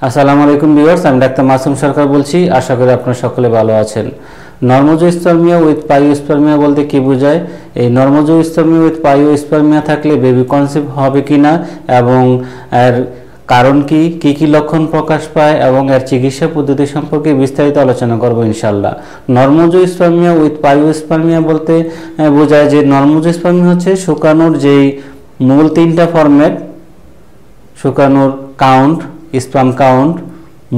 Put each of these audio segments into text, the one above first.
আসসালামু আলাইকুম ভিউয়ার্স, আমি ডাক্তার মাসুম সরকার বলছি। আশা করি আপনারা সকলে ভালো আছেন। নর্মোজোস্পার্মিয়া উইথ পাইওস্পার্মিয়া বলতে কি বোঝায়? এই নর্মোজোস্পার্মিয়া উইথ পাইওস্পার্মিয়া থাকলে বেবি কনসিভ হবে কিনা এবং এর কারণ কি কি লক্ষণ প্রকাশ পায় এবং এর চিকিৎসা পদ্ধতি সম্পর্কে বিস্তারিত আলোচনা করব ইনশাআল্লাহ। নর্মোজোস্পার্মিয়া উইথ পাইওস্পার্মিয়া বলতে বোঝায় যে নর্মোজোস্পার্মিয়া হচ্ছে শুকানোর যেই মূল তিনটা ফরম্যাট, শুকানোর কাউন্ট, স্পার্ম কাউন্ট,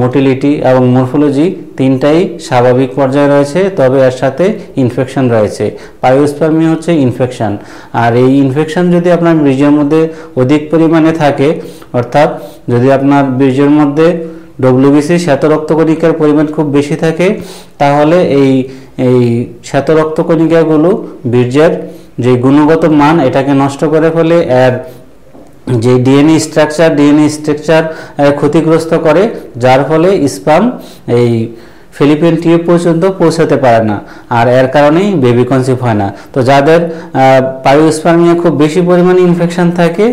মোটিলিটি এবং মরফোলজি তিনটাই স্বাভাবিক পর্যায়ে রয়েছে, তবে এর সাথে ইনফেকশন রয়েছে। পাইওস্পার্মিয়া হচ্ছে ইনফেকশন, আর এই ইনফেকশন যদি আপনার বীর্যের মধ্যে অধিক পরিমাণে থাকে, অর্থাৎ যদি আপনার বীর্যের মধ্যে ডব্লিউবিসি শ্বেত রক্তকণিকার পরিমাণ খুব বেশি থাকে, তাহলে এই শ্বেত রক্তকণিকাগুলো বীর্যের যে গুণগত মান এটাকে নষ্ট করে ফেলে, এর যে ডিএনএ স্ট্রাকচার ক্ষতিগ্রস্ত করে, যার ফলে স্পার্ম এই ফিলিপিন টিউব পর্যন্ত পৌঁছাতে পারে না, আর এর কারণেই বেবি কনসিভ হয় না। তো যাদের পাইওস্পার্মিয়া খুব বেশি পরিমাণে ইনফেকশন থাকে,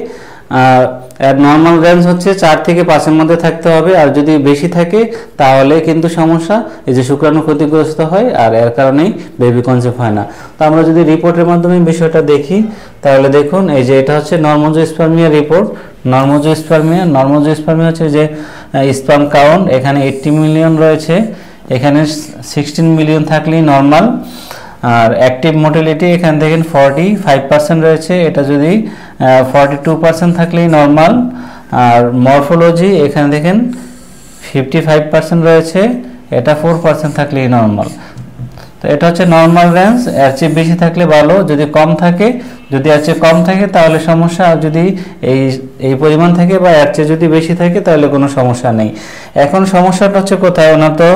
এর নর্মাল রেঞ্জ হচ্ছে 4 থেকে 5-এর মধ্যে থাকতে হবে, আর যদি বেশি থাকে তাহলে কিন্তু সমস্যা, এই যে শুক্রাণু ক্ষতিগ্রস্ত হয়, আর এর কারণেই বেবি কনসিভ হয় না। তো আমরা যদি রিপোর্টের মাধ্যমে বিষয়টা দেখি, তাহলে দেখুন এই যে এটা হচ্ছে নর্মোজোস্পার্মিয়া রিপোর্ট। নর্মোজোস্পার্মিয়া হচ্ছে যে স্পার্ম কাউন্ট এখানে 80 মিলিয়ন রয়েছে, এখানে 16 মিলিয়ন থাকলেই নর্মাল। আর অ্যাক্টিভ মোটিলিটি এখানে দেখেন 45% রয়েছে, এটা যদি 42% থাকলেই নর্মাল। আর মরফোলজি এখানে দেখেন 55% রয়েছে, এটা 4% থাকলেই নর্মাল। তো এটা হচ্ছে নর্মাল রেঞ্জ, এর চেয়ে বেশি থাকলে ভালো, যদি কম থাকে, যদি এর চেয়ে কম থাকে তাহলে সমস্যা, আর যদি এই পরিমাণ থাকে বা এর চেয়ে যদি বেশি থাকে তাহলে কোনো সমস্যা নেই। এখন সমস্যাটা হচ্ছে কোথায়? ওনার তো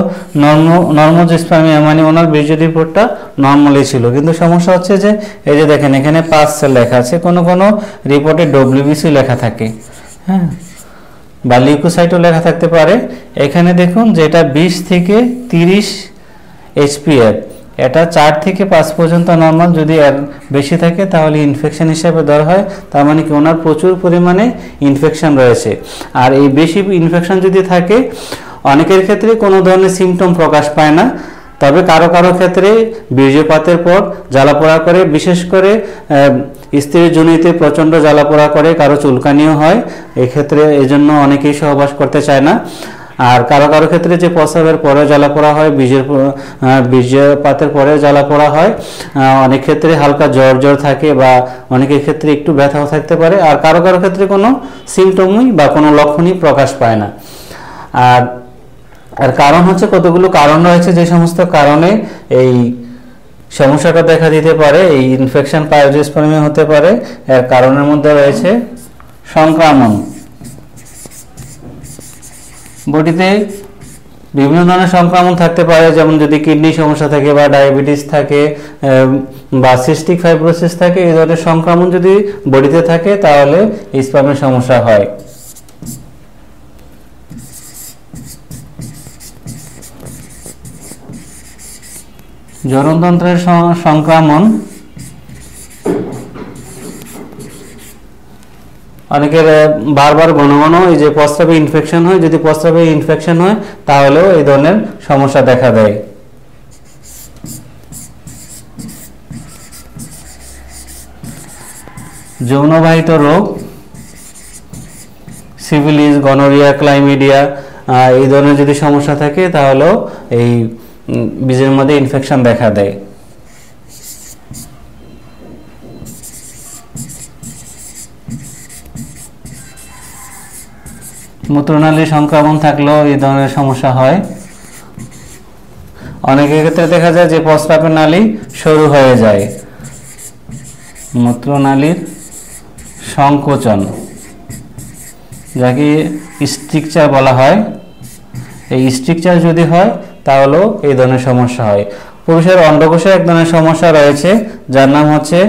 নর্মোজোস্পার্মিয়া, মানে ওনার বীর্য রিপোর্টটা নর্মালি ছিল, কিন্তু সমস্যা হচ্ছে যে এই যে দেখেন এখানে 5 সেল লেখা আছে, কোনো রিপোর্টে ডব্লিউবিসি লেখা থাকে, হ্যাঁ, বা লিউকোসাইটও লেখা থাকতে পারে। এখানে দেখুন যে এটা 20 থেকে 30 HPF, এটা 4 থেকে 5 পর্যন্ত নর্মাল, যদি এর বেশি থাকে তাহলে ইনফেকশন হিসেবে ধরা হয়, তার মানে কি ওনার প্রচুর পরিমাণে ইনফেকশন রয়েছে। আর এই বেশি ইনফেকশন যদি থাকে, অনেকের ক্ষেত্রে কোনো ধরনের সিমটম প্রকাশ পায় না, তবে কারো ক্ষেত্রে বীর্যপাতের পর জ্বালাপোড়া করে, বিশেষ করে স্ত্রীর যোনিতে প্রচণ্ড জ্বালাপোড়া করে, কারো চুলকানিও হয়, এক্ষেত্রে এই জন্য অনেকেই সহবাস করতে চায় না। আর কারো ক্ষেত্রে যে প্রস্রাবের পরে জ্বালাপোড়া হয়, বীর্যপাতের পরে জ্বালাপোড়া হয়, অনেক ক্ষেত্রে হালকা জ্বর থাকে, বা অনেকের ক্ষেত্রে একটু ব্যথাও থাকতে পারে, আর কারো ক্ষেত্রে কোনো সিমটমই বা কোনো লক্ষণই প্রকাশ পায় না। আর কারণ হচ্ছে কতগুলো কারণ রয়েছে, যে সমস্ত কারণে এই সমস্যাটা দেখা দিতে পারে, এই ইনফেকশন পাইওস্পার্মিয়া হতে পারে। এর কারণের মধ্যে রয়েছে সংক্রমণ। বডিতে বিভিন্ন ধরনের সংক্রমণ থাকতে পারে, যেমন যদি কিডনি সমস্যা থাকে বা ডায়াবেটিস থাকে বা সিস্টিক ফাইব্রোসিস থাকে, এই ধরনের সংক্রমণ যদি বডিতে থাকে তাহলে স্পার্মের সমস্যা হয়। জননতন্ত্রের সংক্রমণ, অনেকের বারবার ঘন এই যে প্রস্রাবে ইনফেকশন হয়, যদি প্রস্রাবে ইনফেকশন হয় তাহলেও এই ধরনের সমস্যা দেখা দেয়। যৌনবাহিত রোগ, সিফিলিস, গনোরিয়া, ক্লাইমিডিয়া, এই ধরনের যদি সমস্যা থাকে তাহলেও এই বীজের মধ্যে ইনফেকশন দেখা দেয়। মূত্রনালীর সংক্রমণ থাকলেও এই ধরনের সমস্যা হয়। অনেকের ক্ষেত্রে দেখা যায় যে প্রস্রাবের নালী সরু হয়ে যায়, মূত্রনালীর সংকোচন, যাকে স্ট্রিকচার বলা হয়। এই স্ট্রিকচার যদি হয় তাহলেও এই ধরনের সমস্যা হয়। পুরুষের অন্ডকোষে এক ধরনের সমস্যা রয়েছে, যার নাম হচ্ছে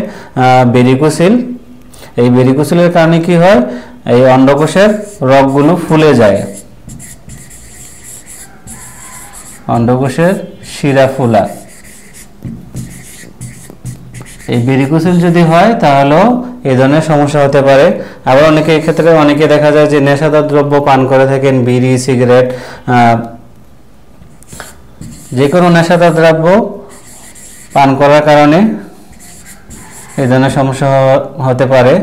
ভেরিকোসিল। এই ভেরিকোসিলের কারণে কি হয়? এই অন্ডকোষের রগগুলো ফুলে যায়, অন্ডকোষের শিরা ফোলা। এই ভেরিকোসিল যদি হয় তাহলেও এই ধরনের সমস্যা হতে পারে। আবার অনেকের ক্ষেত্রে অনেকে দেখা যায় যে নেশাদার দ্রব্য পান করে থাকেন, বিড়ি, সিগারেট, যে কোনো নেশাদার দ্রব্য পান করার কারণে এই ধরনের সমস্যা হতে পারে।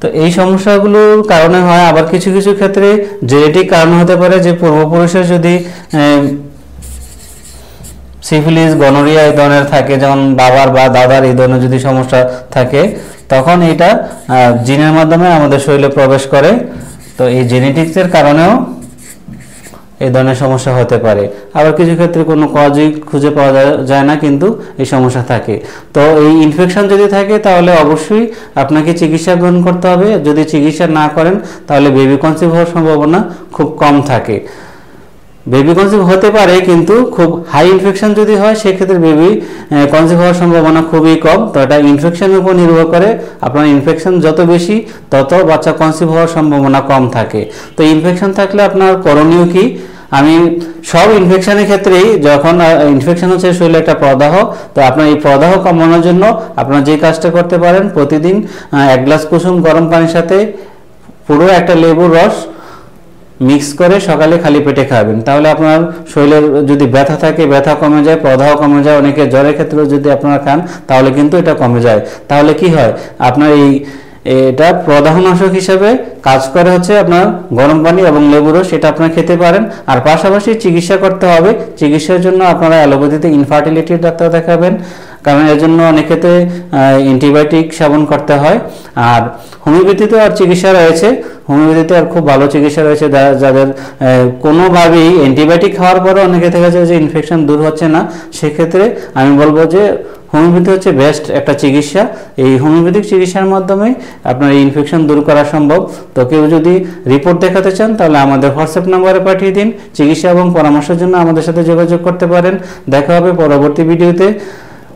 তো এই সমস্যাগুলোর কারণে হয়। আবার কিছু কিছু ক্ষেত্রে জেনেটিক কারণ হতে পারে, যে পূর্বপুরুষের যদি সিফিলিস, গনোরিয়া এই ধরনের থাকে, যেমন বাবার বা দাদার এই ধরনের যদি সমস্যা থাকে, তখন এটা জিনের মাধ্যমে আমাদের শরীরে প্রবেশ করে। তো এই জেনেটিক্সের কারণেও এই ধরনের সমস্যা হতে পারে। আবার কিছু ক্ষেত্রে কোনো কজই খুঁজে পাওয়া যায় না, কিন্তু এই সমস্যা থাকে। তো এই ইনফেকশন যদি থাকে তাহলে অবশ্যই আপনাকে চিকিৎসা গ্রহণ করতে হবে। যদি চিকিৎসা না করেন তাহলে বেবি কনসিভ হওয়ার সম্ভাবনা খুব কম থাকে। বেবি কনসিভ হতে পারে, কিন্তু খুব হাই ইনফেকশন যদি হয় সেক্ষেত্রে বেবি কনসিভ হওয়ার সম্ভাবনা খুবই কম। তো এটা ইনফেকশনের উপর নির্ভর করে। আপনার ইনফেকশন যত বেশি তত বাচ্চা কনসিভ হওয়ার সম্ভাবনা কম থাকে। তো ইনফেকশন থাকলে আপনার করণীয় কি? আমি সব ইনফেকশনের ক্ষেত্রেই, যখন ইনফেকশন হচ্ছে শরীরে একটা প্রদাহ, তো আপনার এই প্রদাহ কমানোর জন্য আপনারা যে কাজটা করতে পারেন, প্রতিদিন 1 গ্লাস কুসুম গরম পানির সাথে পুরো একটা লেবুর রস মিক্স করে সকালে খালি পেটে খাবেন। তাহলে আপনার শরীরের যদি ব্যথা থাকে, ব্যথা কমে যায়, প্রদাহ কমে যায়। অনেকে জ্বরের ক্ষেত্রেও যদি আপনারা খান তাহলে কিন্তু এটা কমে যায়। তাহলে কি হয়, আপনার এটা প্রদাহনাশক হিসেবে কাজ করে হচ্ছে আপনার গরম পানি এবং লেবু রস, সেটা আপনারা খেতে পারেন। আর পাশাপাশি চিকিৎসা করতে হবে। চিকিৎসার জন্য আপনারা অ্যালোপ্যাথিতে ইনফার্টিলিটির ডাক্তার দেখাবেন, কারণ এর জন্য অনেক ক্ষেত্রে অ্যান্টিবায়োটিক সেবন করতে হয়। আর হোমিওপ্যাথিতে আর চিকিৎসা রয়েছে, হোমিওপ্যাথিতে আর খুব ভালো চিকিৎসা রয়েছে, যাদের কোনোভাবেই অ্যান্টিবায়োটিক খাওয়ার পরেও অনেকে দেখা যায় যে ইনফেকশন দূর হচ্ছে না। সেক্ষেত্রে আমি বলবো যে হোমিওপ্যাথি হচ্ছে বেস্ট একটা চিকিৎসা। এই হোমিওপ্যাথিক চিকিৎসার মাধ্যমে আপনার এই ইনফেকশন দূর করা সম্ভব। তো কেউ যদি রিপোর্ট দেখাতে চান তাহলে আমাদের হোয়াটসঅ্যাপ নাম্বারে পাঠিয়ে দিন। চিকিৎসা এবং পরামর্শের জন্য আমাদের সাথে যোগাযোগ করতে পারেন। দেখা হবে পরবর্তী ভিডিওতে।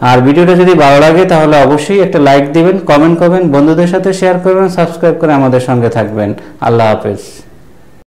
আর ভিডিওটা যদি ভালো লাগে তাহলে অবশ্যই একটা লাইক দিবেন, কমেন্ট করবেন, বন্ধুদের সাথে শেয়ার করবেন, সাবস্ক্রাইব করে আমাদের সঙ্গে থাকবেন। আল্লাহ হাফেজ।